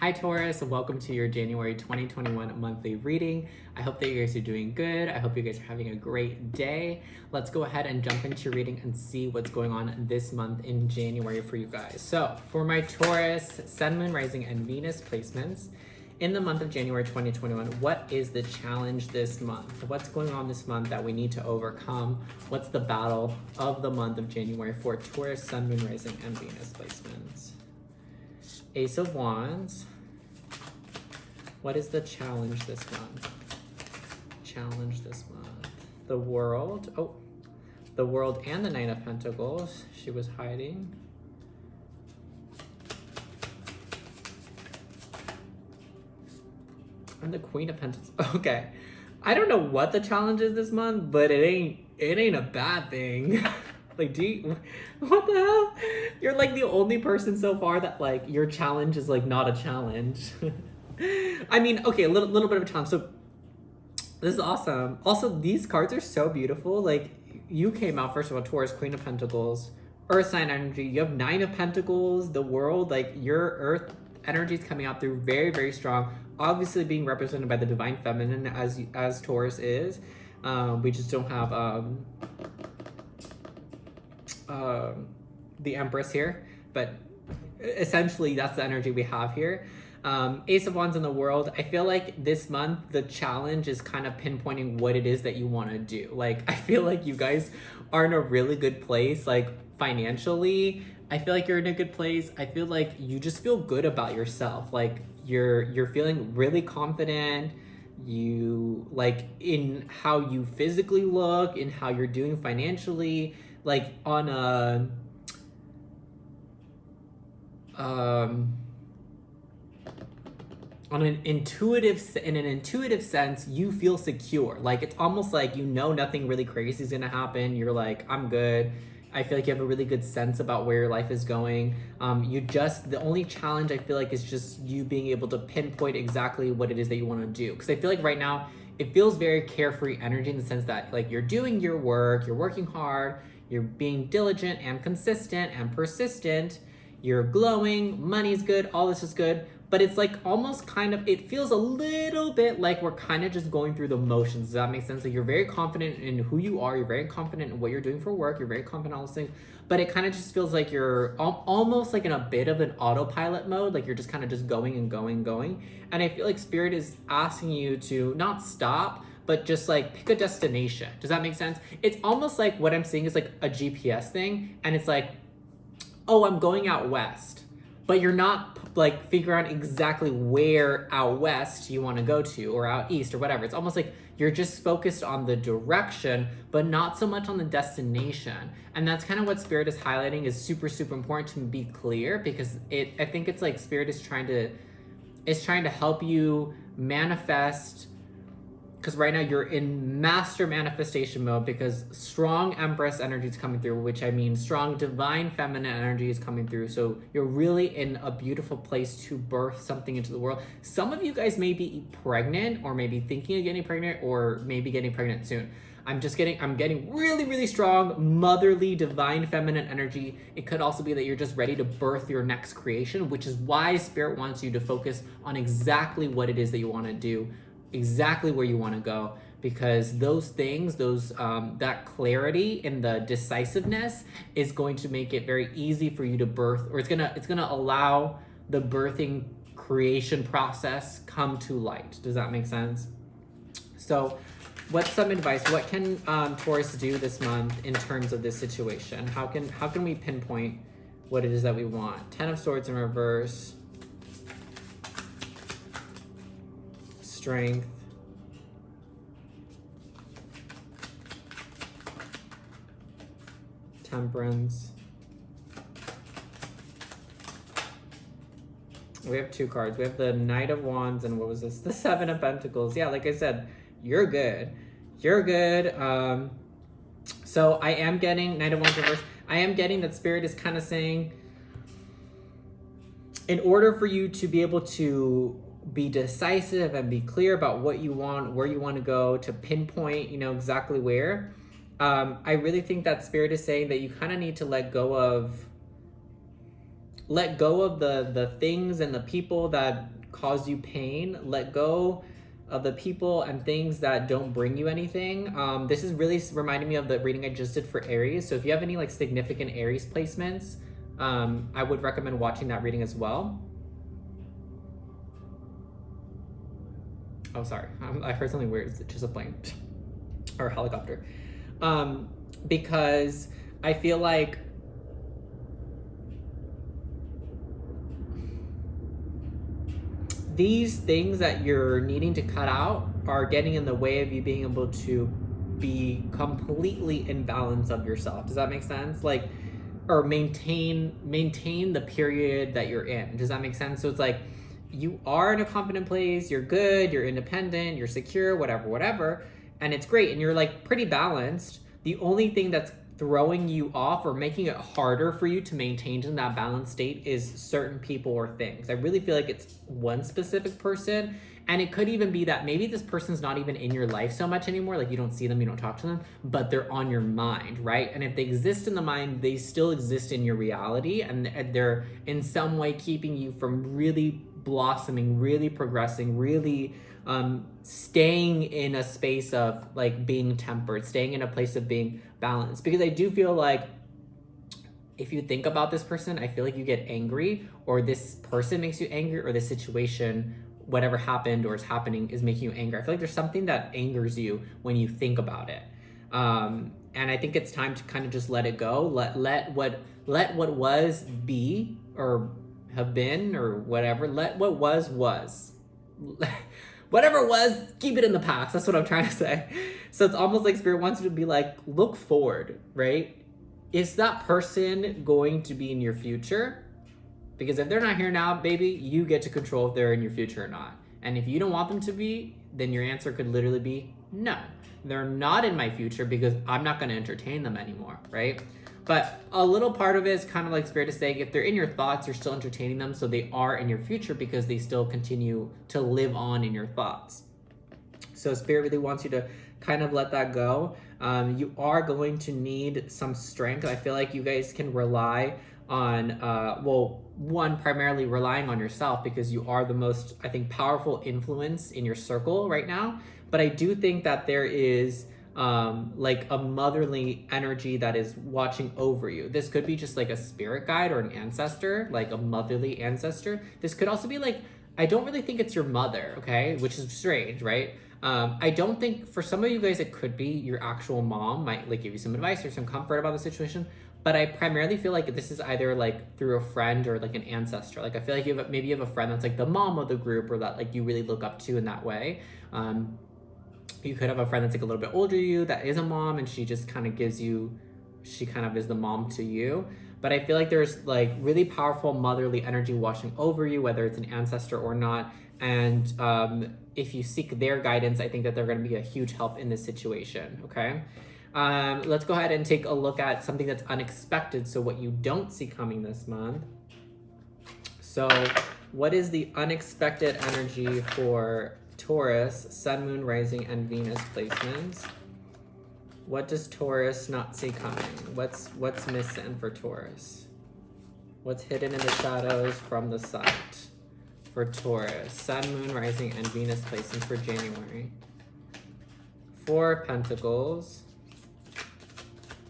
Hi Taurus, and welcome to your January 2021 monthly reading. I hope that you guys are doing good. I hope you guys are having a great day. Let's go ahead and jump into your reading and see what's going on this month in January for you guys. So for my Taurus, Sun, Moon, Rising, and Venus placements, in the month of January 2021, what is the challenge this month? What's going on this month that we need to overcome? What's the battle of the month of January for Taurus, Sun, Moon, Rising, and Venus placements? Ace of Wands. What is the challenge this month? Challenge this month. The World. Oh, the World and the Knight of Pentacles. She was hiding. And the Queen of Pentacles. Okay. I don't know what the challenge is this month, but it ain't a bad thing. Like, what the hell? You're like the only person so far that like your challenge is like not a challenge. I mean, okay, a little bit of a challenge. So this is awesome. Also, these cards are so beautiful. Like, you came out, first of all, Taurus, Queen of Pentacles, Earth sign energy. You have Nine of Pentacles, the World. Like, your Earth energy is coming out through very, very strong. Obviously being represented by the Divine Feminine as Taurus is. We just don't have the Empress here, but essentially that's the energy we have here. Ace of Wands in the World. I feel like this month the challenge is kind of pinpointing what it is that you want to do. Like, I feel like you guys are in a really good place, like financially. I feel like you're in a good place. I feel like you just feel good about yourself. Like you're feeling really confident. You like in how you physically look, in how you're doing financially, like on a in an intuitive sense, you feel secure. Like, it's almost like you know nothing really crazy is gonna happen. You're like, I'm good. I feel like you have a really good sense about where your life is going. The only challenge I feel like is just you being able to pinpoint exactly what it is that you want to do. Because I feel like right now it feels very carefree energy in the sense that like you're doing your work, you're working hard, you're being diligent and consistent and persistent, you're glowing, money's good, all this is good. But it's like almost kind of, it feels a little bit like we're kind of just going through the motions. Does that make sense? Like, you're very confident in who you are. You're very confident in what you're doing for work. You're very confident in all those things. But it kind of just feels like you're almost like in a bit of an autopilot mode. Like, you're just kind of just going and going and going. And I feel like Spirit is asking you to not stop, but just like pick a destination. Does that make sense? It's almost like what I'm seeing is like a GPS thing. And it's like, oh, I'm going out west. But you're not like figuring out exactly where out west you want to go to, or out east, or whatever. It's almost like you're just focused on the direction, but not so much on the destination. And that's kind of what Spirit is highlighting is super, super important to be clear, because I think it's like Spirit is trying to help you manifest. Because right now you're in master manifestation mode, because strong Empress energy is coming through, which I mean strong Divine Feminine energy is coming through. So you're really in a beautiful place to birth something into the world. Some of you guys may be pregnant, or maybe thinking of getting pregnant, or maybe getting pregnant soon. I'm getting really, really strong motherly Divine Feminine energy. It could also be that you're just ready to birth your next creation, which is why Spirit wants you to focus on exactly what it is that you want to do, exactly where you want to go, because those things, that clarity and the decisiveness is going to make it very easy for you to birth, or it's gonna allow the birthing creation process come to light. Does that make sense? So what's some advice? What can Taurus do this month in terms of this situation? How can we pinpoint what it is that we want? 10 of Swords in reverse, Strength, Temperance. We have two cards. We have the Knight of Wands, and what was this? The Seven of Pentacles. Yeah, like I said, you're good. You're good. So I am getting Knight of Wands reverse. I am getting that Spirit is kind of saying, in order for you to be able to be decisive and be clear about what you want, where you want to go, to pinpoint, exactly where, I really think that Spirit is saying that you kind of need to let go of let go of the things and the people that cause you pain. Let go of the people and things that don't bring you anything. This is really reminding me of the reading I just did for Aries. So if you have any like significant Aries placements, I would recommend watching that reading as well. Oh, sorry. I heard something weird. It's just a plane or a helicopter. Because I feel like these things that you're needing to cut out are getting in the way of you being able to be completely in balance of yourself. Does that make sense? Like, or maintain the period that you're in. Does that make sense? So it's like, you are in a confident place, you're good, you're independent, you're secure, whatever, and it's great, and you're like pretty balanced. The only thing that's throwing you off or making it harder for you to maintain in that balanced state is certain people or things. I really feel like it's one specific person, and it could even be that maybe this person's not even in your life so much anymore, like you don't see them, you don't talk to them, but they're on your mind, right? And if they exist in the mind, they still exist in your reality, and they're in some way keeping you from really blossoming, really progressing, really staying in a space of like being tempered, staying in a place of being balanced. Because I do feel like if you think about this person, I feel like you get angry, or this person makes you angry, or this situation, whatever happened or is happening, is making you angry. I feel like there's something that angers you when you think about it. And I think it's time to kind of just let it go. Let what was be, or have been, or whatever. Let what was. Whatever was, keep it in the past. That's what I'm trying to say. So it's almost like Spirit wants you to be like, look forward, right? Is that person going to be in your future? Because if they're not here now, baby, you get to control if they're in your future or not. And if you don't want them to be, then your answer could literally be no. They're not in my future because I'm not going to entertain them anymore, right? But a little part of it is kind of like Spirit is saying, if they're in your thoughts, you're still entertaining them, so they are in your future because they still continue to live on in your thoughts. So Spirit really wants you to kind of let that go. You are going to need some strength. I feel like you guys can rely on, one, primarily relying on yourself, because you are the most, I think, powerful influence in your circle right now. But I do think that there is like a motherly energy that is watching over you. This could be just like a spirit guide or an ancestor, like a motherly ancestor. This could also be like, I don't really think it's your mother, okay? Which is strange, right? I don't think, for some of you guys, it could be your actual mom, might like give you some advice or some comfort about the situation. But I primarily feel like this is either like through a friend or like an ancestor. Like I feel like you have a friend that's like the mom of the group, or that like you really look up to in that way. You could have a friend that's like a little bit older than you that is a mom, and she just kind of she kind of is the mom to you. But I feel like there's like really powerful motherly energy watching over you, whether it's an ancestor or not. And if you seek their guidance, I think that they're going to be a huge help in this situation, okay? Let's go ahead and take a look at something that's unexpected. So what you don't see coming this month. So what is the unexpected energy for Taurus, Sun, Moon, Rising, and Venus placements? What does Taurus not see coming? What's missing for Taurus? What's hidden in the shadows from the sight for Taurus, Sun, Moon, Rising, and Venus placements for January? Four of Pentacles.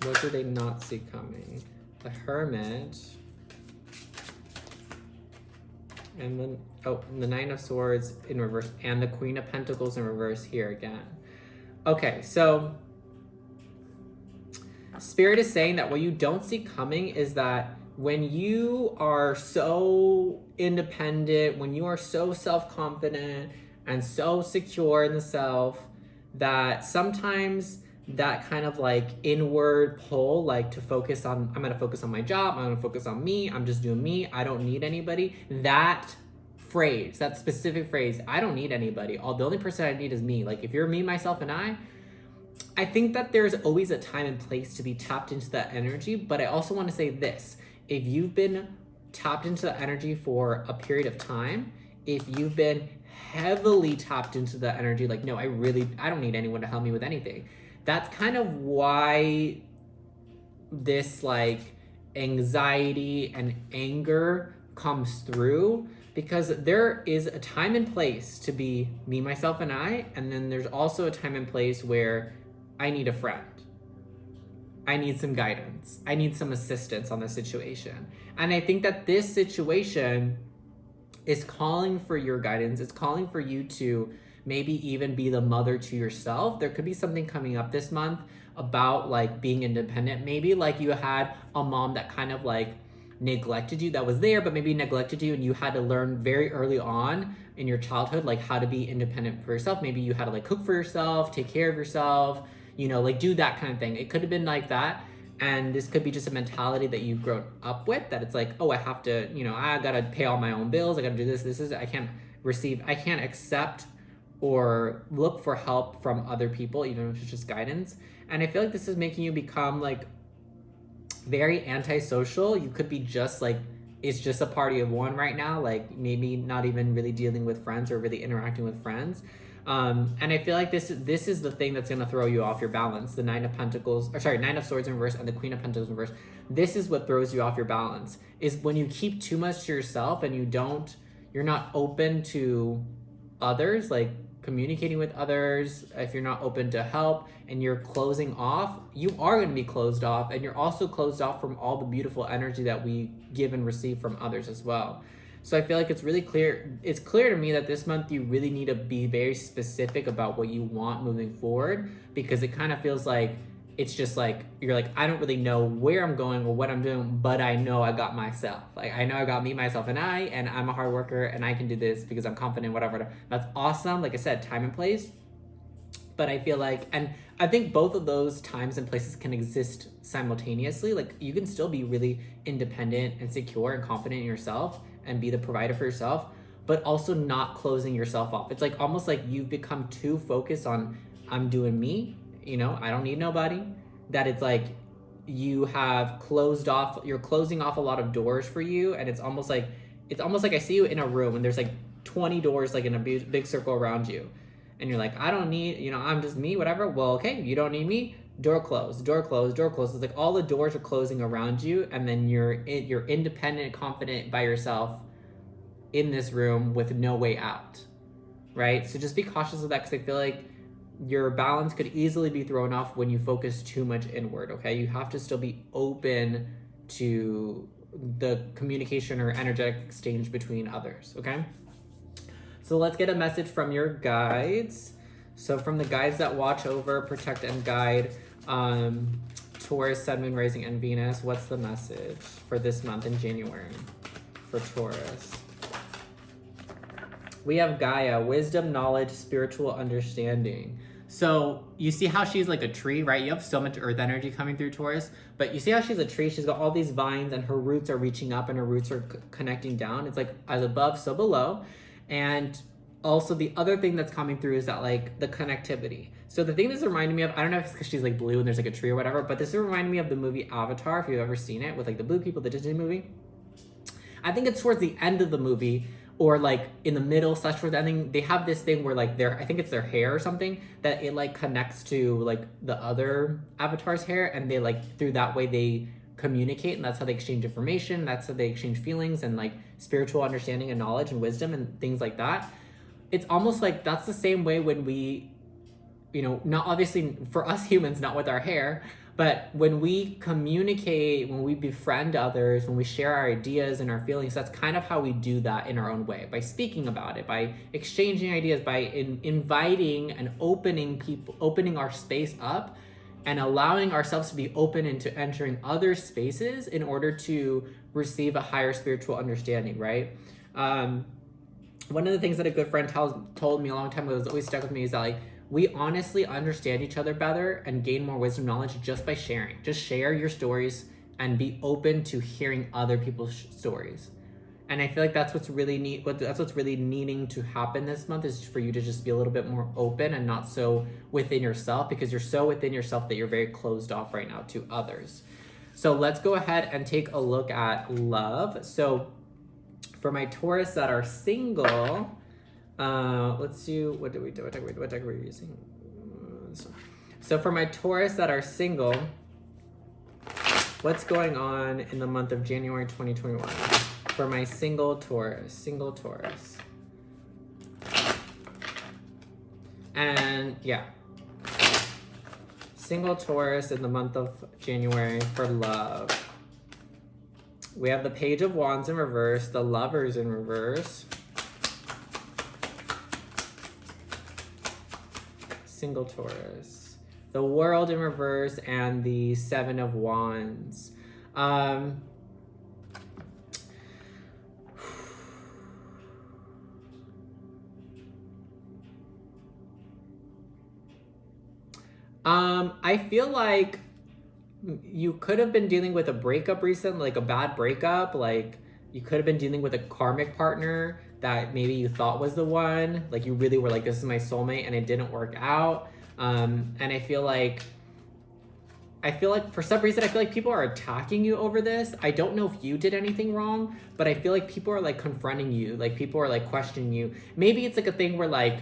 What do they not see coming? The Hermit. And then, the Nine of Swords in reverse, and the Queen of Pentacles in reverse here again. Okay, so Spirit is saying that what you don't see coming is that when you are so independent, when you are so self-confident and so secure in the self, that sometimes that kind of like inward pull, like to focus on, I'm going to focus on my job, I'm going to focus on me, I'm just doing me, I don't need anybody. That phrase, that specific phrase, I don't need anybody. The only person I need is me. Like if you're me, myself, and I think that there's always a time and place to be tapped into that energy. But I also want to say this, if you've been tapped into that energy for a period of time, if you've been heavily tapped into that energy, like, no, I don't need anyone to help me with anything. That's kind of why this like anxiety and anger comes through, because there is a time and place to be me, myself, and I, and then there's also a time and place where I need a friend. I need some guidance. I need some assistance on the situation. And I think that this situation is calling for your guidance. It's calling for you to maybe even be the mother to yourself. There could be something coming up this month about like being independent. Maybe like you had a mom that kind of like neglected you, that was there, but maybe neglected you, and you had to learn very early on in your childhood like how to be independent for yourself. Maybe you had to like cook for yourself, take care of yourself, you know, like do that kind of thing. It could have been like that. And this could be just a mentality that you've grown up with, that it's like, oh, I have to, you know, I gotta pay all my own bills, I gotta do this, I can't accept or look for help from other people, even if it's just guidance. And I feel like this is making you become like very antisocial. You could be just like, it's just a party of one right now, like maybe not even really dealing with friends or really interacting with friends. And I feel like this is the thing that's going to throw you off your balance. The Nine of Swords in reverse and the Queen of Pentacles in reverse. This is what throws you off your balance, is when you keep too much to yourself and you're not open to others, like communicating with others. If you're not open to help and you're closing off, you are going to be closed off, and you're also closed off from all the beautiful energy that we give and receive from others as well. So I feel like it's really clear. It's clear to me that this month you really need to be very specific about what you want moving forward, because it kind of feels like it's just like, you're like, I don't really know where I'm going or what I'm doing, but I know I got myself. Like, I know I got me, myself, and I'm a hard worker, and I can do this because I'm confident, whatever. That's awesome. Like I said, time and place. But I feel like, and I think both of those times and places can exist simultaneously. Like, you can still be really independent and secure and confident in yourself and be the provider for yourself, but also not closing yourself off. It's like almost like you've become too focused on, I'm doing me, you know, I don't need nobody, that it's like you have closed off, you're closing off a lot of doors for you. And it's almost like I see you in a room and there's like 20 doors like in a big circle around you, and you're like, I don't need, you know, I'm just me, whatever. Well, okay, you don't need me, door closed, door closed, door closed. It's like all the doors are closing around you, and then you're independent, confident by yourself in this room with no way out, right? So just be cautious of that, because I feel like your balance could easily be thrown off when you focus too much inward, okay? You have to still be open to the communication or energetic exchange between others, okay? So let's get a message from your guides. So from the guides that watch over, protect, and guide Taurus, Sun, Moon, Rising, and Venus, what's the message for this month in January for Taurus? We have Gaia, wisdom, knowledge, spiritual understanding. So you see how she's like a tree, right? You have so much earth energy coming through Taurus, but you see how she's a tree? She's got all these vines, and her roots are reaching up and her roots are connecting down. It's like as above, so below. And also the other thing that's coming through is that like the connectivity. So the thing this is reminding me of, I don't know if it's because she's like blue and there's like a tree or whatever, but this is reminding me of the movie Avatar, if you've ever seen it, with like the blue people, the Disney movie. I think it's towards the end of the movie, or like in the middle / towards the ending, they have this thing where like I think it's their hair or something, that it like connects to like the other avatar's hair, and they like through that way they communicate, and that's how they exchange information, that's how they exchange feelings and like spiritual understanding and knowledge and wisdom and things like that. It's almost like that's the same way when we, you know, not obviously for us humans, not with our hair, but when we communicate, when we befriend others, when we share our ideas and our feelings, that's kind of how we do that in our own way, by speaking about it, by exchanging ideas, by inviting and opening our space up, and allowing ourselves to be open into entering other spaces in order to receive a higher spiritual understanding, right? One of the things that a good friend told me a long time ago that's always stuck with me is that like, we honestly understand each other better and gain more wisdom knowledge just by sharing. Just share your stories and be open to hearing other people's stories. And I feel like that's what's really neat. That's what's really needing to happen this month, is for you to just be a little bit more open and not so within yourself, because you're so within yourself that you're very closed off right now to others. So let's go ahead and take a look at love. So for my Taurus that are single, let's do, what deck are we using? So for my Taurus that are single, What's going on in the month of January 2021 for my single Taurus? And yeah, single Taurus in the month of January for love. We have the Page of Wands in reverse, the Lovers in reverse. Single Taurus. The World in reverse and the Seven of Wands. I feel like you could have been dealing with a breakup recently, like a bad breakup. Like you could have been dealing with a karmic partner that maybe you thought was the one. Like you really were like, this is my soulmate, and it didn't work out. And I feel like for some reason, I feel like people are attacking you over this. I don't know if you did anything wrong, but I feel like people are like confronting you. Like people are like questioning you. Maybe it's like a thing where like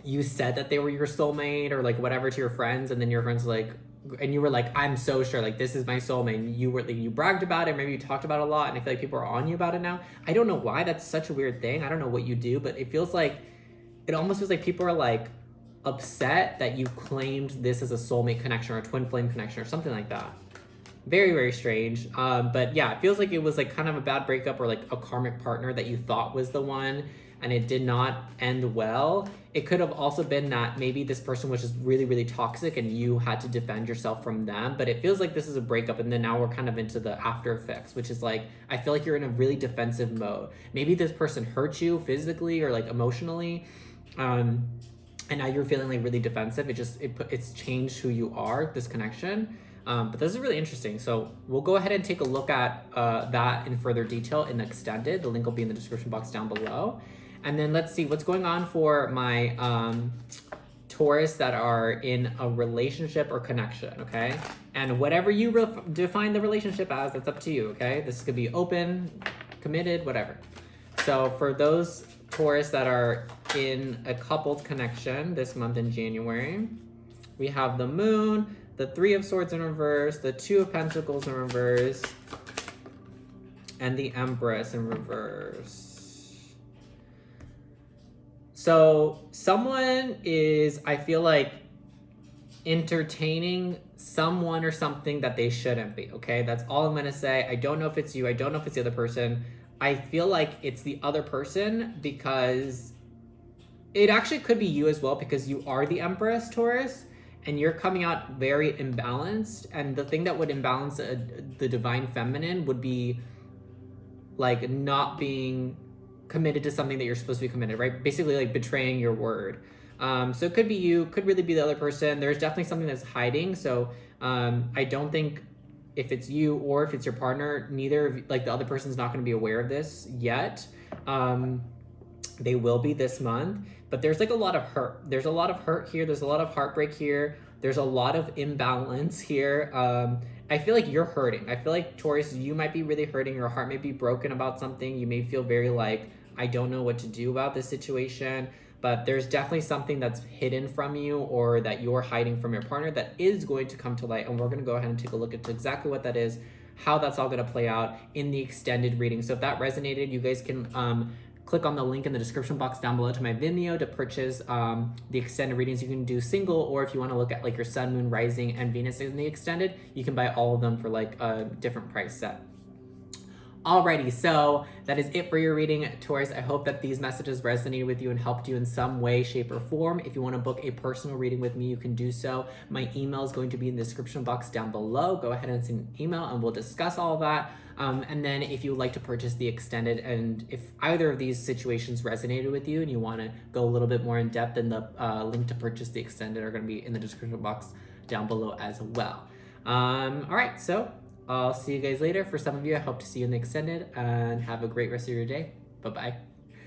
you said that they were your soulmate or like whatever to your friends, and then your friends like, and you were like, I'm so sure, like this is my soulmate. And you were like, you bragged about it, maybe you talked about it a lot, and I feel like people are on you about it now. I don't know why. That's such a weird thing. I don't know what you do, but it feels like, it almost feels like people are like upset that you claimed this as a soulmate connection or a twin flame connection or something like that. Very, very strange. But yeah, it feels like it was like kind of a bad breakup or like a karmic partner that you thought was the one, and it did not end well. It could have also been that maybe this person was just really, really toxic and you had to defend yourself from them. But it feels like this is a breakup, and then now we're kind of into the after effects, which is like, I feel like you're in a really defensive mode. Maybe this person hurt you physically or like emotionally, and now you're feeling like really defensive. It's changed who you are, this connection. But this is really interesting. So we'll go ahead and take a look at that in further detail in the extended. The link will be in the description box down below. And then let's see what's going on for my Taurus that are in a relationship or connection, okay? And whatever you define the relationship as, that's up to you, okay? This could be open, committed, whatever. So for those Taurus that are in a coupled connection this month in January, we have the Moon, the Three of Swords in reverse, the Two of Pentacles in reverse, and the Empress in reverse. So someone is, I feel like, entertaining someone or something that they shouldn't be, okay? That's all I'm gonna say. I don't know if it's you. I don't know if it's the other person. I feel like it's the other person because it actually could be you as well, because you are the Empress, Taurus, and you're coming out very imbalanced. And the thing that would imbalance the divine feminine would be like not being committed to something that you're supposed to be committed, right? Basically like betraying your word. So it could be you, could really be the other person. There's definitely something that's hiding. So I don't think if it's you or if it's your partner, neither of, like the other person's not going to be aware of this yet. They will be this month, but there's like a lot of hurt. There's a lot of hurt here. There's a lot of heartbreak here. There's a lot of imbalance here. I feel like you're hurting. I feel like, Taurus, you might be really hurting. Your heart may be broken about something. You may feel very like, I don't know what to do about this situation. But there's definitely something that's hidden from you or that you're hiding from your partner that is going to come to light. And we're going to go ahead and take a look at exactly what that is, how that's all going to play out in the extended reading. So if that resonated, you guys can click on the link in the description box down below to my Vimeo to purchase the extended readings. You can do single, or if you want to look at like your sun, moon, rising, and Venus in the extended, you can buy all of them for like a different price set. Alrighty, so that is it for your reading, Taurus. I hope that these messages resonated with you and helped you in some way, shape, or form. If you want to book a personal reading with me, you can do so. My email is going to be in the description box down below. Go ahead and send an email and we'll discuss all of that. And then if you would like to purchase the extended, and if either of these situations resonated with you and you want to go a little bit more in depth, then the link to purchase the extended are going to be in the description box down below as well. All right, so I'll see you guys later. For some of you, I hope to see you in the extended, and have a great rest of your day. Bye-bye.